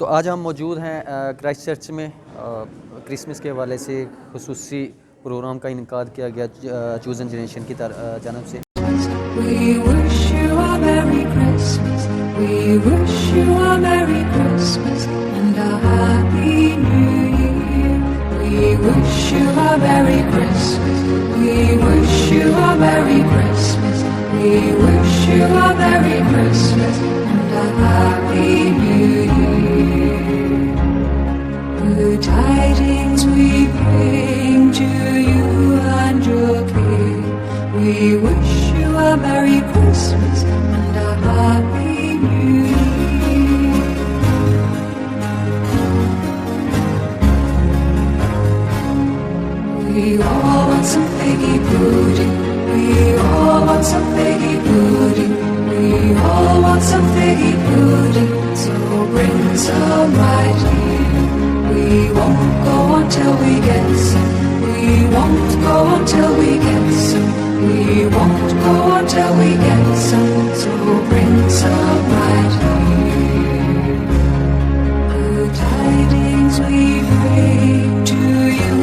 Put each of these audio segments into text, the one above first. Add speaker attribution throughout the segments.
Speaker 1: तो आज हम मौजूद हैं क्राइस्ट चर्च में। क्रिसमस के हवाले से खुसूसी प्रोग्राम का इनकाद किया गया चूज़न जनरेशन की जानब से।
Speaker 2: We wish you a Merry Christmas. We wish you a Merry Christmas and a Happy New Year. We wish you a Merry Christmas. We wish you a Merry Christmas. We wish you a Merry Christmas and a Happy New Year. Good tidings we bring to you and your King. We wish you a Merry Christmas and a Happy New Year. We all want some figgy pudding. We all want some figgy pudding. We all want some figgy pudding. So bring some right here. We won't go until we get some. We won't go until we get some. We won't go until we get some, so bring some right here. Good tidings we bring to you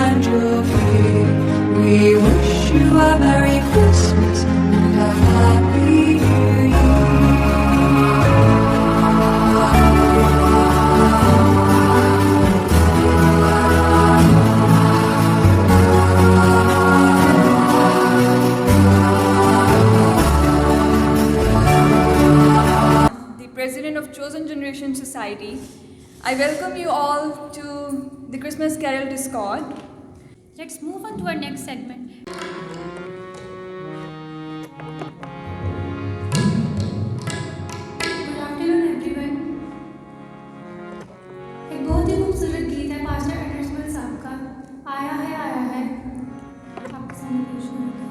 Speaker 2: and your King. We wish you a Merry Christmas and a Happy New Year.
Speaker 3: President of Chosen Generation Society, I welcome you all to the Christmas Carol Discord.
Speaker 4: Let's move on to our next segment. Good afternoon, everyone. एक बहुत ही खूबसूरत गीत है pastor Anderson साहब का, आया है आपके सामने पेश करूँगा।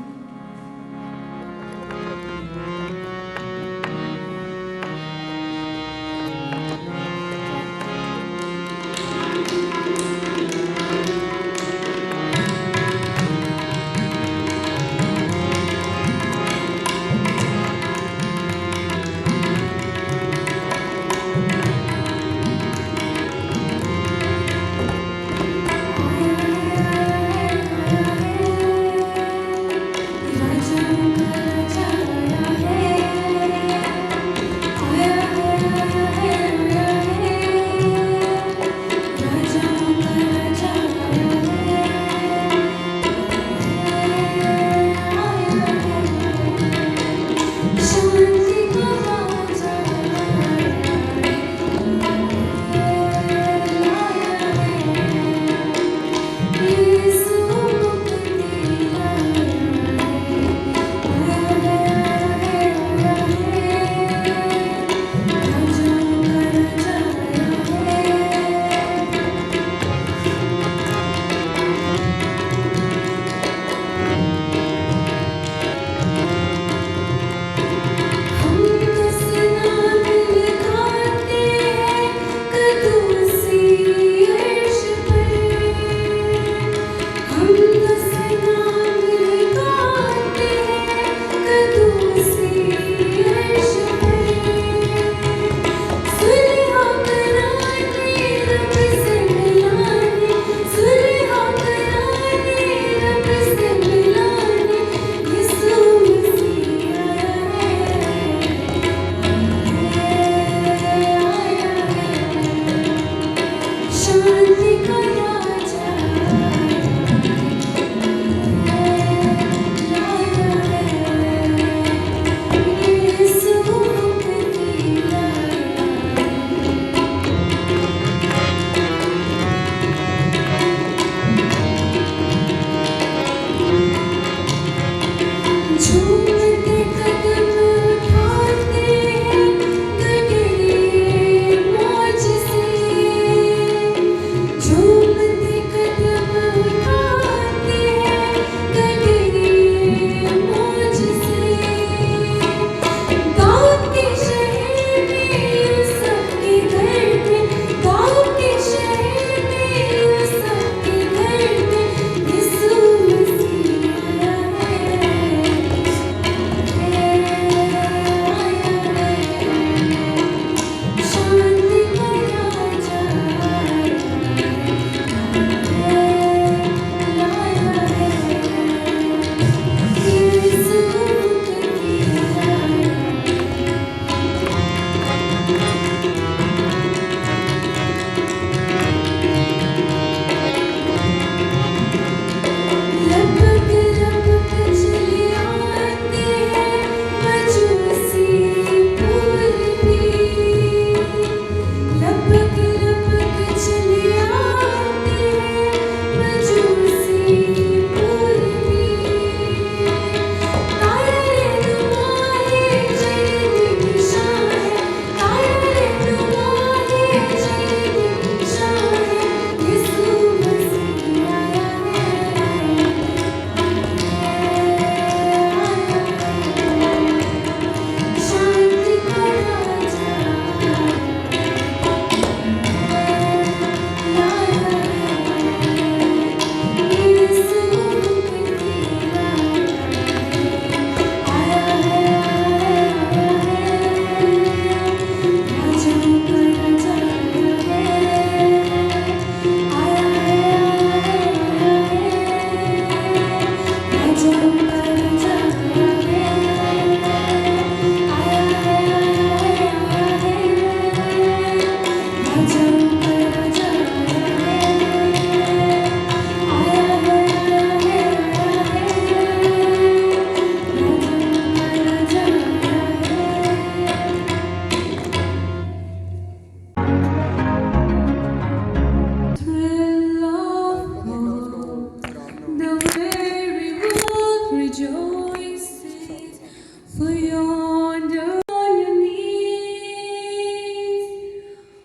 Speaker 4: For yonder on your knees,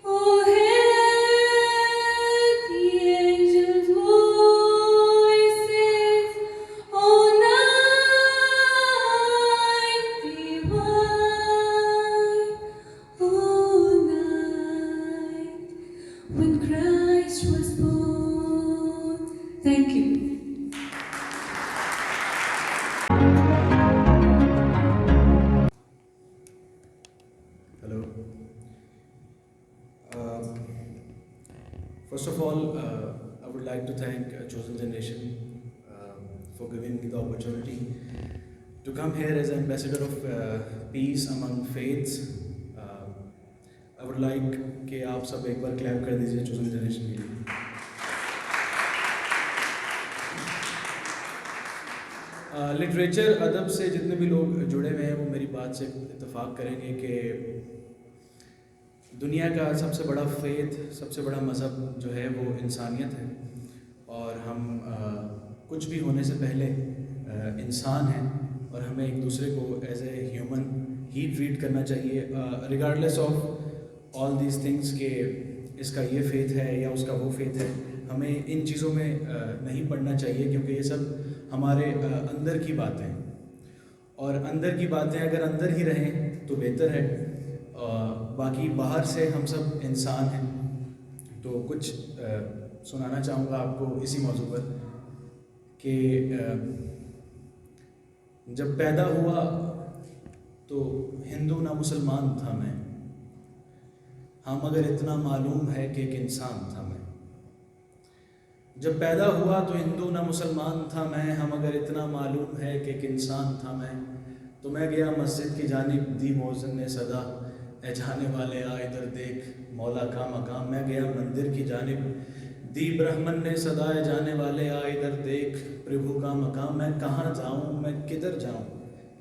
Speaker 4: oh hail the angels' voices, oh night divine, oh night when Christ was born. Thank you.
Speaker 5: Hello. First of all, I would like to thank Chosen Generation for giving me the opportunity to come here as an ambassador of peace among faiths. I would like कि आप सब एक बार clap कर दीजिए Chosen Generation के लिए. Literature अदब से जितने भी लोग जुड़े हुए हैं वो मेरी बात से इत्तेफाक करेंगे कि दुनिया का सबसे बड़ा फेथ, सबसे बड़ा मज़हब जो है वो इंसानियत है और हम कुछ भी होने से पहले इंसान हैं और हमें एक दूसरे को एज ए ह्यूमन ही ट्रीट करना चाहिए regardless of all these things के इसका ये फेथ है या उसका वो फेथ है. हमें इन चीज़ों में नहीं पढ़ना चाहिए क्योंकि ये सब हमारे अंदर की बातें हैं और अंदर की बातें अगर अंदर ही रहें तो बेहतर है. बाकी बाहर से हम सब इंसान हैं. तो कुछ सुनाना चाहूँगा आपको इसी मौजू पर कि जब पैदा हुआ तो हिंदू ना मुसलमान था मैं, हाँ मगर इतना मालूम है कि एक इंसान था मैं. जब पैदा हुआ तो हिंदू ना मुसलमान था मैं, हाँ मगर इतना मालूम है कि एक इंसान था मैं. तो मैं गया मस्जिद की जानिब, दी मौज़िन ने सदा, ए जाने वाले आ इधर देख मौला का मकाम. मैं गया मंदिर की जानिब, दी ब्राह्मण ने सदा, ए जाने वाले आ इधर देख प्रभु का मकाम. मैं कहाँ जाऊँ, मैं किधर जाऊँ,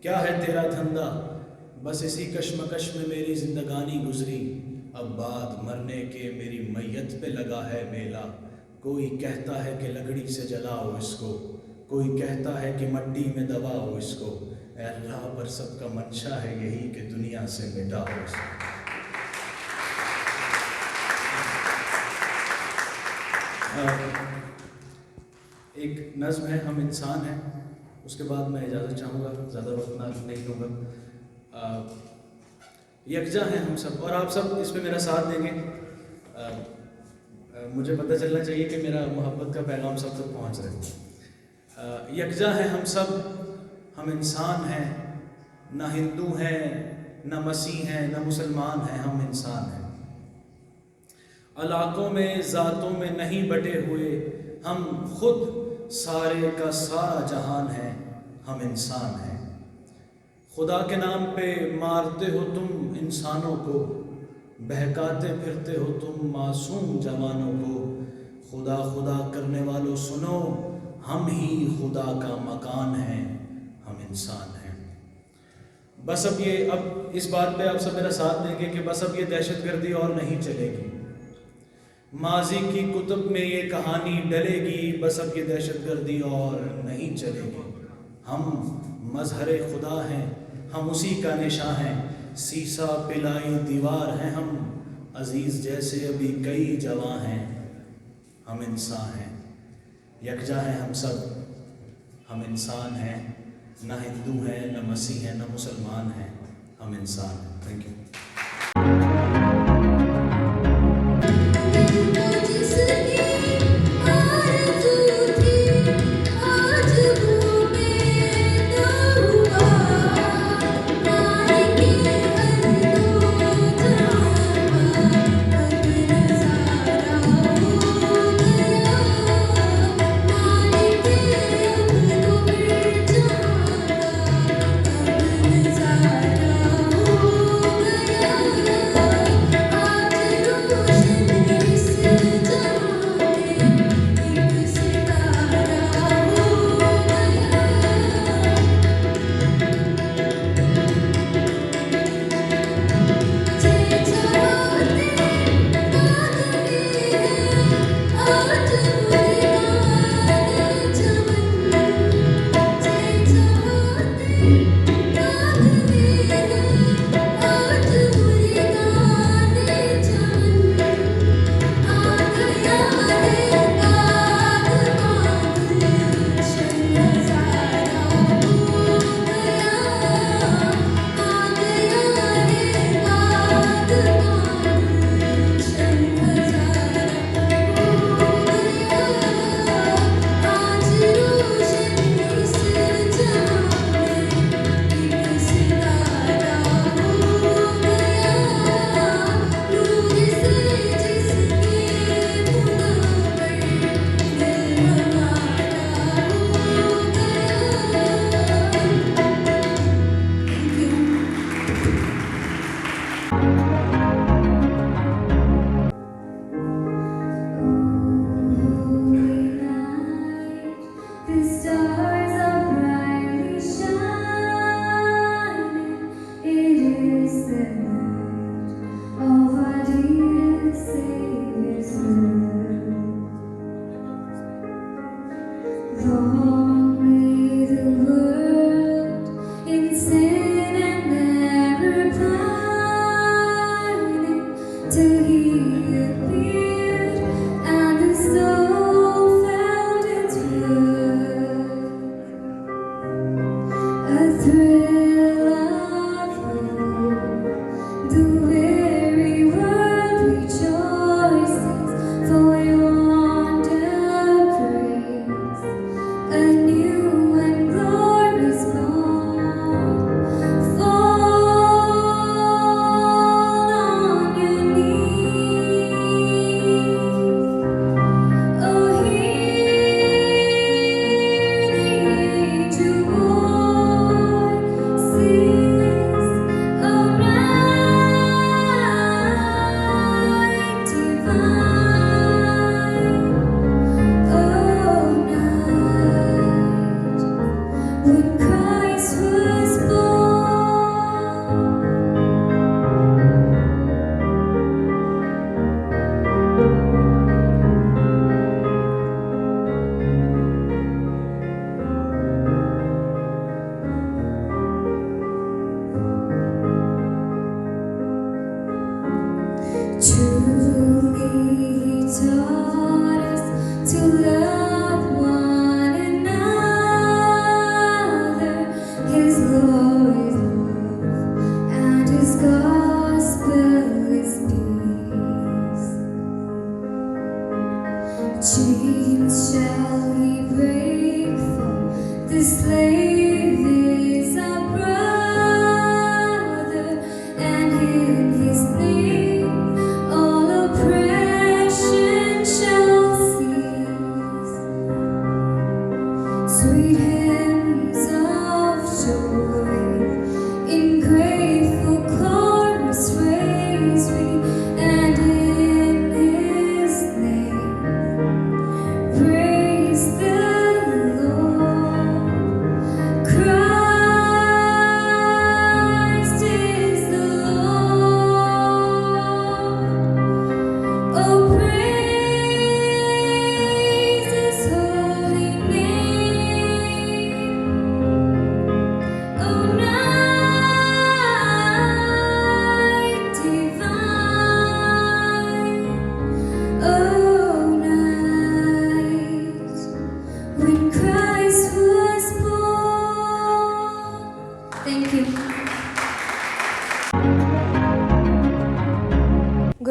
Speaker 5: क्या है तेरा धंधा, बस इसी कश्मकश में मेरी जिंदगानी गुजरी. अब बाद मरने के मेरी मैयत पे लगा है मेला. कोई कहता है कि लकड़ी से जलाओ इसको, कोई कहता है कि मट्टी में दबाओ इसको. ऐ अल्लाह पर सबका मंशा है यही कि दुनिया से मिटाओ इसको. एक नज़्म है हम इंसान हैं, उसके बाद मैं इजाज़त चाहूँगा, ज़्यादा वक्त ना नहीं लूँगा. यकजा हैं हम सब और आप सब इस पे मेरा साथ देंगे. मुझे पता चलना चाहिए कि मेरा मोहब्बत का पैगाम सब तक पहुँच रहा है. यकजा हैं हम सब, हम इंसान हैं, ना हिंदू हैं, ना मसीह हैं, ना मुसलमान हैं, हम इंसान हैं. इलाकों में ज़ातों में नहीं बटे हुए, हम खुद सारे का सारा जहान हैं, हम इंसान हैं. खुदा के नाम पे मारते हो तुम इंसानों को, बहकाते फिरते हो तुम मासूम जवानों को. खुदा खुदा करने वालों सुनो, हम ही खुदा का मकान हैं, हम इंसान हैं. बस अब इस बात पे आप सब मेरा साथ देंगे कि बस अब ये दहशतगर्दी और नहीं चलेगी. माजी की कुतुब में ये कहानी डलेगी, बस अब ये दहशतगर्दी और नहीं चलेगी. हम मजहरे खुदा हैं, हम उसी का निशां हैं, सीसा पिलाई दीवार हैं हम, अजीज़ जैसे अभी कई जवां हैं, हम इंसान हैं. यकजा हैं हम सब, हम इंसान हैं, ना हिंदू हैं, ना मसीह हैं, ना मुसलमान हैं, हम इंसान हैं. Thank you.
Speaker 4: Nizara ho gaya.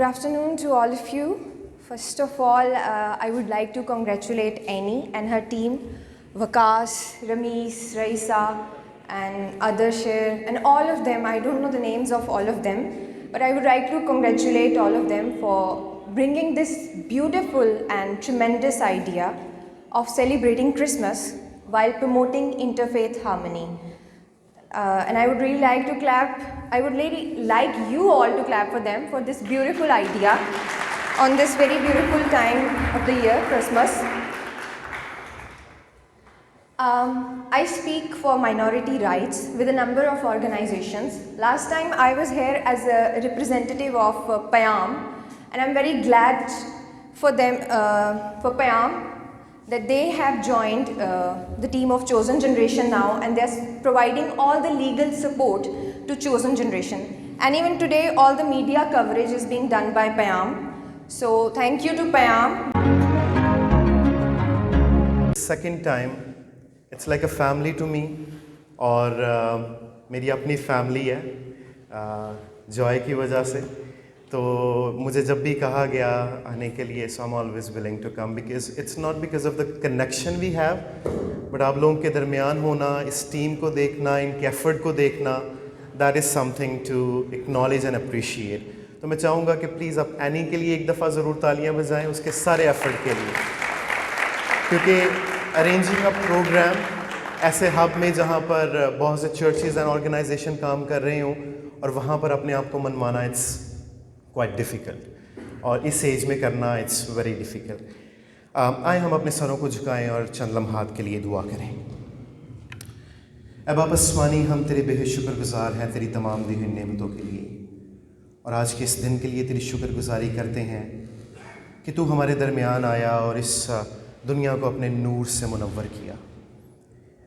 Speaker 6: Good afternoon to all of you. First of all, I would like to congratulate Annie and her team, Vakas, Ramesh, Raisa, and Adarshir, and all of them. I don't know the names of all of them, but I would like to congratulate all of them for bringing this beautiful and tremendous idea of celebrating Christmas while promoting interfaith harmony. And I would really like to clap, I would really like you all to clap for them for this beautiful idea on this very beautiful time of the year, Christmas. I speak for minority rights with a number of organizations. Last time I was here as a representative of PAYAM, and I'm very glad for them, for PAYAM, that they have joined the team of Chosen Generation now, and they're providing all the legal support to Chosen Generation. And even today, all the media coverage is being done by PAYAM. So thank you to PAYAM.
Speaker 7: Second time, it's like a family to me, और मेरी अपनी family है Joy की वजह से, तो मुझे जब भी कहा गया आने के लिए, so I'm always willing to come because it's not because of the connection we have, but आप लोगों के दरमियान होना, इस टीम को देखना, इनके एफर्ट को देखना, that is something to acknowledge and appreciate. तो मैं चाहूँगा कि प्लीज़ आप एनी के लिए एक दफ़ा ज़रूर तालियाँ बजाएं उसके सारे एफर्ट के लिए, क्योंकि अरेंजिंग अ प्रोग्राम ऐसे हब में जहाँ पर बहुत से चर्चेज़ एंड ऑर्गेनाइजेशन काम कर रहे हों और वहाँ पर अपने आप को मनवाना, इट्स क्वाइट डिफ़िकल्ट, और इस एज में करना इट्स वेरी डिफ़िकल्ट। आए हम अपने सरों को झुकाएं और चंद लम्हात के लिए दुआ करें। ऐ बाप आसमानी, हम तेरे बेहद शुक्रगुज़ार हैं तेरी तमाम दी हुई नेमतों के लिए, और आज के इस दिन के लिए तेरी शुक्रगुज़ारी करते हैं कि तू हमारे दरमियान आया और इस दुनिया को अपने नूर से मुनव्वर किया।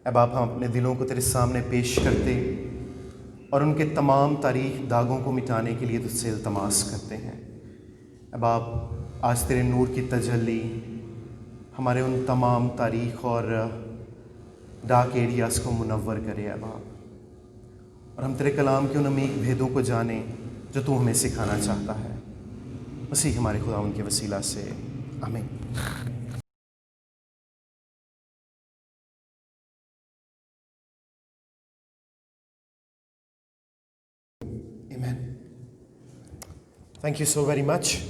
Speaker 7: ऐ बाप, हम अपने दिलों को तेरे सामने पेश करते और उनके तमाम तारीख दागों को मिटाने के लिए तुझसे इल्तमास करते हैं। ऐ बाप, आज तेरे नूर की तजल्ली हमारे उन तमाम तारीख और डार्क एरियाज़ को मुनव्वर करे ऐ बाप, और हम तेरे कलाम के उन अमीक भेदों को जानें जो तू हमें सिखाना चाहता है। मसीह हमारे खुदा उनके वसीला से, आमीन। Amen. Thank you so very much.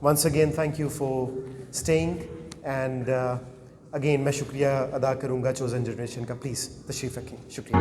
Speaker 7: Once again, thank you for staying. And again, मैं शुक्रिया अदा करूँगा चोज़न जनरेशन का। प्लीज़ तशरीफ़ रखें। शुक्रिया।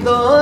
Speaker 8: दो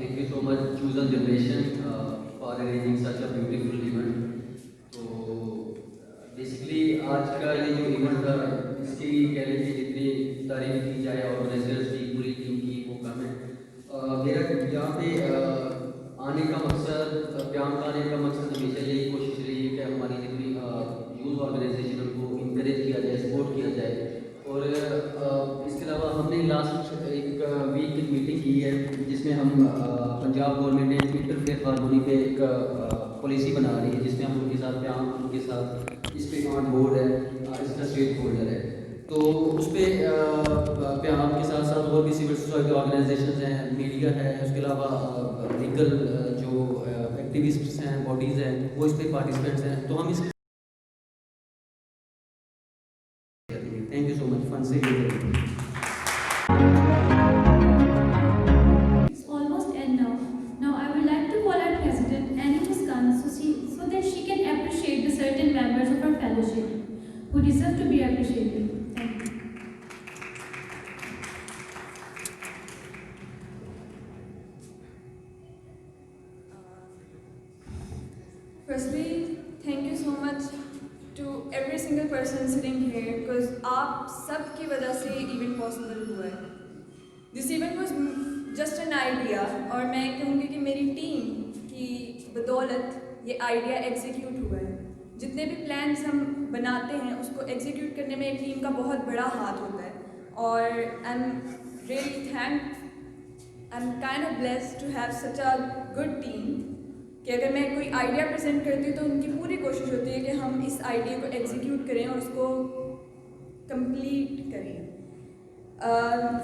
Speaker 1: Thank you so much, Chosen Generation, for arranging such a beautiful event. तो बेसिकली आज का ये जो इवेंट था, इसकी कह लीजिए जितनी तारीफ की जाए ऑर्गेनाइजर्स की, पूरी टीम की, वो कम है। मेरा यहाँ पे आने का मकसद, प्याम का आने का मकसद हमेशा यही कोशिश रही है कि हमारी जितनी यूथ ऑर्गेनाइजेशन उनको इंकरेज किया जाए, सपोर्ट किया जाए। और इसके अलावा हमने लास्ट एक वीक एक मीटिंग की है जिसमें हम पंजाब गवर्नमेंट ने इंटरफेयर हारमोनी पे एक पॉलिसी बना रही है, जिसमें हम उनके साथ प्याम उनके साथ इस पे ऑन बोर्ड है, इसका स्टेक होल्डर है। तो उस पर प्याम के साथ साथ और भी सिविल सोसाइटी ऑर्गेनाइजेशन हैं, मीडिया है, उसके अलावा लीगल जो एक्टिविस्ट्स हैं, बॉडीज़ हैं, वो इस पर पार्टिसिपेंट्स हैं। तो हम इस thank you so much fun से
Speaker 4: It's almost end now. Now I would like to call our president, Annie Muskan, so that she can appreciate the certain members of our fellowship who deserve to be appreciated. Thank you.
Speaker 3: Firstly, thank you so much to every single person sitting here because आप सब की वजह से event possible हुआ है। This event was just an idea और मैं कहूँगी कि मेरी टीम की बदौलत ये आइडिया एग्जीक्यूट हुआ है। जितने भी प्लान्स हम बनाते हैं उसको एग्जीक्यूट करने में एक टीम का बहुत बड़ा हाथ होता है और I am really I am kind of blessed to have such a good team कि अगर मैं कोई आइडिया प्रेजेंट करती हूँ तो उनकी पूरी कोशिश होती है कि हम इस आइडिया को एग्जीक्यूट करें और उसको कंप्लीट करें।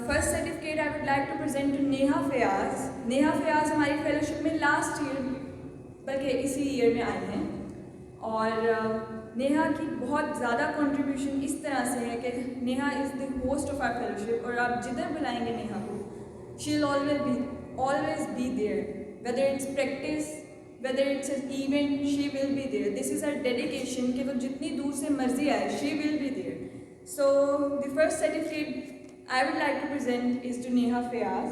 Speaker 3: First certificate I would like to present to Neha Fayaz. Neha Fayaz हमारी फेलोशिप में लास्ट ईयर बल्कि इसी ईयर में आई हैं और नेहा की बहुत ज़्यादा कंट्रीब्यूशन इस तरह से है कि Neha is the host of our fellowship और आप जिधर बुलाएंगे नेहा को she will always be there, whether it's practice, whether it's an event, she will be there. This is her dedication कि वो जितनी दूर से मर्जी आए, she will be there. So the first certificate I would like to present is to Neha Fayaz.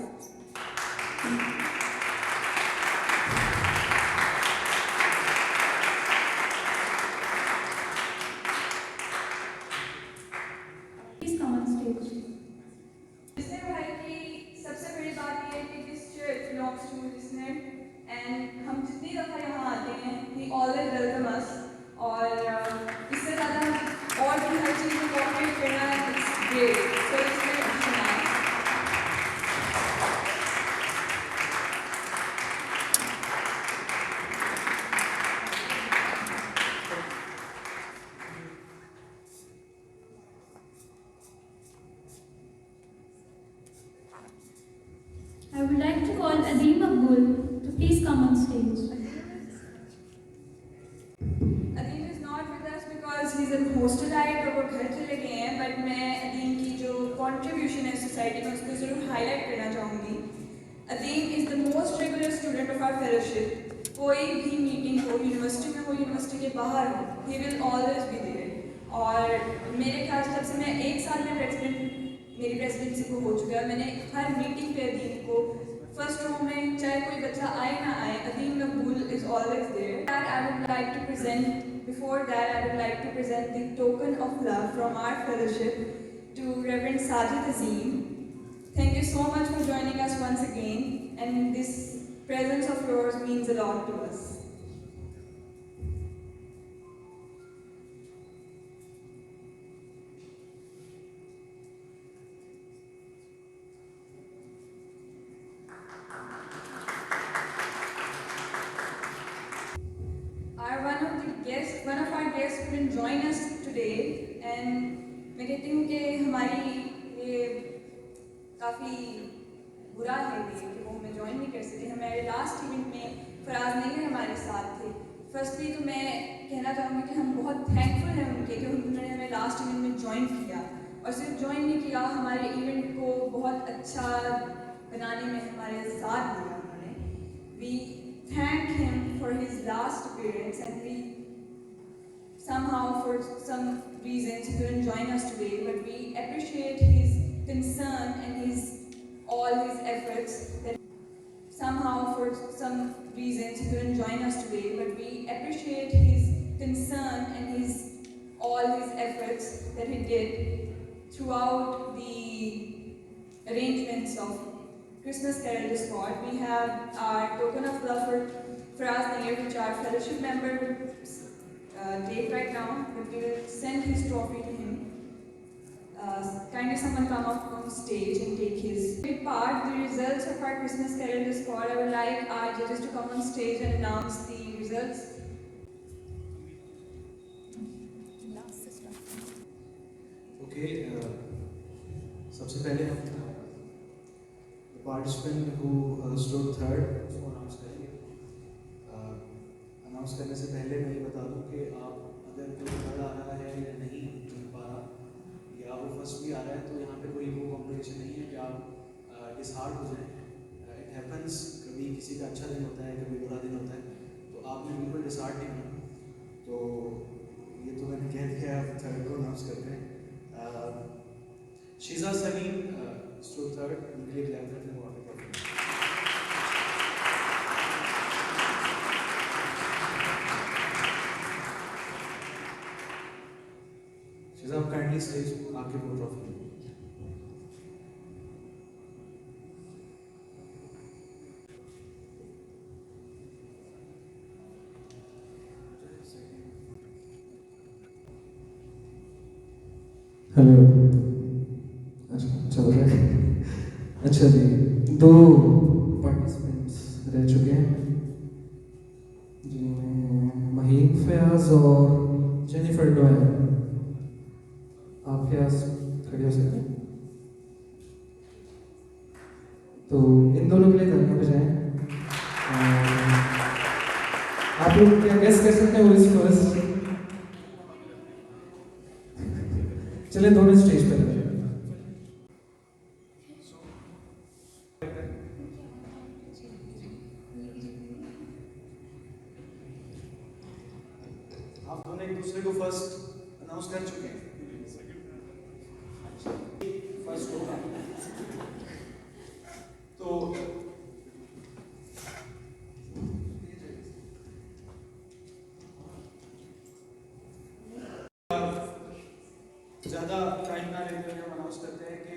Speaker 4: Please come on stage.
Speaker 3: Listener भाई की सबसे बड़ी बात ये है कि this church belongs to listener and हम जितनी दफ़ा यहाँ आते हैं he always welcome us और इससे ज़्यादा और भी हर चीज़ में कोऑपरेट करना it's great. So it's very nice.
Speaker 4: I would like to call Adeem Abdul to please come on stage.
Speaker 3: Adeem is not with us because he is an hostelite और वो घर चले गए हैं बट मैं अदीम की जो कंट्रीब्यूशन है सोसाइटी में उसको ज़रूर हाईलाइट करना चाहूँगी। Adeem is the most regular student of our fellowship. कोई भी मीटिंग हो यूनिवर्सिटी में हो यूनिवर्सिटी के बाहर हो he will always be there और मेरे ख्याल से जब से मैं एक साल में मेरी प्रेसिडेंसी को हो चुका है मैंने हर मीटिंग पे अदीम को फर्स्ट रो में चाहे कोई बच्चा आए ना आए Adeem Maqbool is always there. I would like to present before that I would like to present the token of love from our fellowship to reverend Sajid Azeem. Thank you so much for joining us once again and this presence of yours means a lot to us. One of our guests couldn't join us today, and मैं कहती हूँ कि हमारी ये काफ़ी बुरा है ये कि वो हमें ज्वाइन नहीं कर सके। हमारे लास्ट इवेंट में फराज नहीं है हमारे साथ थे। फर्स्टली तो मैं कहना चाहूँगी कि हम बहुत थैंकफुल हैं उनके कि उन्होंने हमें लास्ट इवेंट में ज्वाइन किया और सिर्फ ज्वाइन नहीं किया हमारे इवेंट को बहुत अच्छा बनाने में हमारे साथ दिया उन्होंने। We thank him for his last appearance and we somehow for some reasons he couldn't join us today, but we appreciate his concern and all his efforts that somehow somehow for some reasons he couldn't join us today, but we appreciate his concern and all his efforts that he did throughout the arrangements of Christmas Carol Discord. We have our token of love for Faraz Nair, which our fellowship member will take right now, but we will send his trophy to him. Kindly someone come up on stage and take his part. The results of our Christmas Carol Discord. I would like our judges to come on stage and announce the results.
Speaker 5: Okay, सबसे पहले हम the participant who stood third उसको announce करेंगे. Announce करने से पहले मैं ये बता दूं कि आप अगर कोई थर्ड आ रहा है या नहीं चुन पा रहा या वो फर्स्ट भी आ रहा है तो यहाँ पे कोई वो कॉम्पिटिशन नहीं है कि आप डिसहार्ट हो जाएं. इट हैपन्स, कभी किसी का अच्छा दिन होता है, कभी बुरा दिन होता है, तो आपने बिल्कुल डिसहार्ट नहीं होना. तो ये तो मैंने कह दिया, आप थर्ड को अनाउंस करते हैं. Shiza Salim stood third. उनके लिए क्लैप करते हैं. शिजा, आप काइंडली स्टेज आके वो ट्रॉफी.
Speaker 8: हेलो. अच्छा चल रहा है. अच्छा जी, 2 पार्टिसिपेंट्स रह चुके हैं जिनमें महीन फयाज और जेनिफर डोयल. आप फयाज खड़े हो सकते हैं तो इन दोनों के लिए तालियां बजाएं. आप लोग क्या गेस कर सकते हैं वो इस फर्स्ट. चलिए दोनों स्टेज पर आ जाए.
Speaker 5: आप दोनों एक दूसरे को फर्स्ट अनाउंस कर चुके हैं. फर्स्ट होगा तो ज्यादा टाइम ना लेते हुए हम अनाउंस करते हैं कि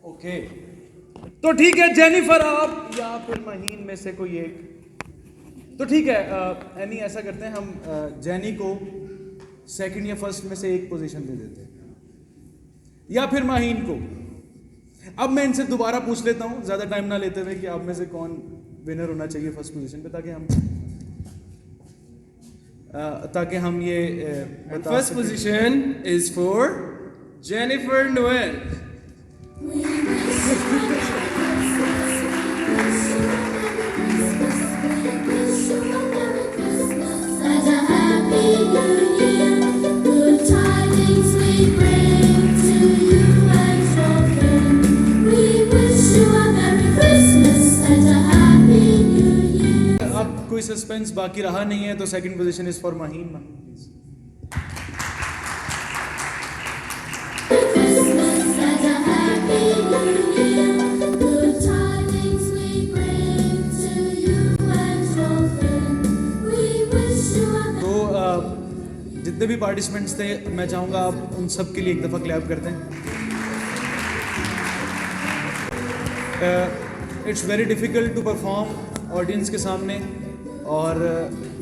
Speaker 5: ओके. तो ठीक है, जेनिफर आप या फिर महीन में से कोई एक. तो ठीक है, एनी ऐसा करते हैं, हम जेनी को सेकंड या फर्स्ट में से एक पोजीशन दे देते हैं या फिर महीन को. अब मैं इनसे दोबारा पूछ लेता हूं ज्यादा टाइम ना लेते हुए कि आप में से कौन विनर होना चाहिए फर्स्ट पोजीशन पे, ताकि हम ये बता
Speaker 9: First position is for Jennifer Noel.
Speaker 10: And a happy new year, good tidings we bring to you and your kin. We wish you a Merry Christmas and a happy new year.
Speaker 5: अब कोई suspense बाकी रहा नहीं है तो second position is for महीन.
Speaker 10: Christmas and a happy new year, good tidings we bring to you and your kin. We wish you a
Speaker 5: तो जितने भी पार्टिसिपेंट्स थे मैं चाहूँगा आप उन सब के लिए एक दफ़ा क्लैप करते हैं. It's very difficult to perform audience के सामने, और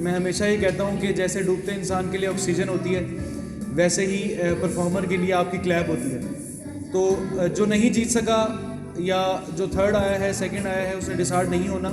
Speaker 5: मैं हमेशा ही कहता हूँ कि जैसे डूबते इंसान के लिए ऑक्सीजन होती है वैसे ही परफॉर्मर के लिए आपकी क्लैप होती है. तो जो नहीं जीत सका या जो थर्ड आया है, सेकंड आया है, उसे डिसाइड नहीं होना.